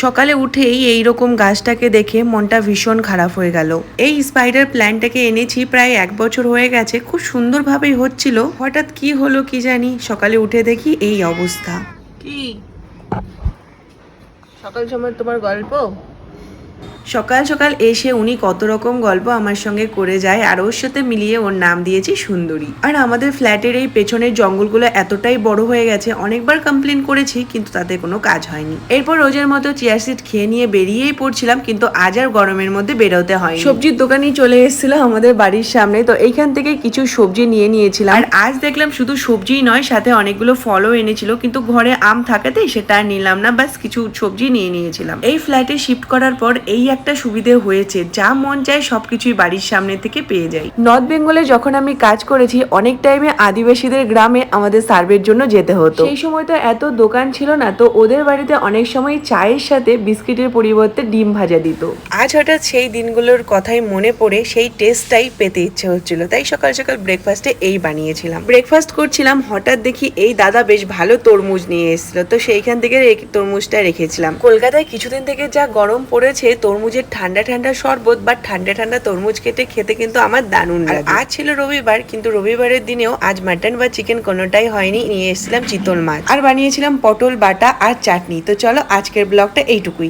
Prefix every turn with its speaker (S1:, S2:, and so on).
S1: সকালে উঠেই এইরকম গাছটাকে দেখে মনটা ভীষণ খারাপ হয়ে গেল। এই স্পাইডার প্ল্যান্টটাকে এনেছি প্রায় 1 বছর হয়ে গেছে, খুব সুন্দরভাবেই হচ্ছিল। হঠাৎ কি হলো কি জানি, সকালে উঠে দেখি এই অবস্থা। কি সকাল সময় তোমার গল্প? সকাল সকাল এসে উনি কত রকম গল্প আমার সঙ্গে করে যায়, আর ওর সাথে মিলিয়ে ওর নাম দিয়েছি সুন্দরী। আর আমাদের ফ্ল্যাটের এই পেছনের জঙ্গলগুলো এতটাই বড় হয়ে গেছে, অনেকবার কমপ্লেন করেছি কিন্তু তাতে কোনো কাজ হয়নি। এরপর রোজের মতো চিয়া সিড খেয়ে নিয়ে বেরিয়েই পড়ছিলাম, কিন্তু আজ আর গরমের মধ্যে বেরোতে হয়। সবজির দোকানই চলে এসেছিল আমাদের বাড়ির সামনে, তো এইখান থেকে কিছু সবজি নিয়ে নিয়েছিলাম। আর আজ দেখলাম শুধু সবজিই নয়, সাথে অনেকগুলো ফলও এনেছিল, কিন্তু ঘরে আম থাকাতে সেটা আর নিলাম না, বাস কিছু সবজি নিয়ে নিয়েছিলাম। এই ফ্ল্যাটে শিফট করার পর এই একটা সুবিধে হয়েছে, যা মন চায় সবকিছুই বাড়ির সামনে থেকে পেয়ে যাই। নর্থ বেঙ্গলে যখন আমি কাজ করেছি, অনেক টাইমে আদিবাসীদের গ্রামে আমাদের সার্ভের জন্য যেতে হতো। সেই সময় তো এত দোকান ছিল না, তো ওদের বাড়িতে অনেক সময় চায়ের সাথে বিস্কিটের পরিবর্তে ডিম ভাজা দিত। আজ হঠাৎ সেই দিনগুলোর কথাই মনে পড়ে সেই টেস্টটাই পেতে ইচ্ছে হচ্ছিল, তাই সকাল সকাল ব্রেকফাস্টে এই বানিয়েছিলাম। ব্রেকফাস্ট করছিলাম, হঠাৎ দেখি এই দাদা বেশ ভালো তরমুজ নিয়ে এসেছিল, তো সেইখান থেকে তরমুজটা রেখেছিলাম। কলকাতায় কিছুদিন থেকে যা গরম পড়েছে, তরমুজের ঠান্ডা ঠান্ডা শরবত বা ঠান্ডা ঠান্ডা তরমুজ কেটে খেতে কিন্তু আমার দারুণ লাগে। আজ ছিল রবিবার, কিন্তু রবিবারের দিনেও আজ মাটন বা চিকেন কোনোটাই হয়নি, নিয়ে এসেছিলাম চিতল মাছ আর বানিয়েছিলাম পটল বাটা আর চাটনি। তো চলো আজকের ব্লগটা এইটুকুই।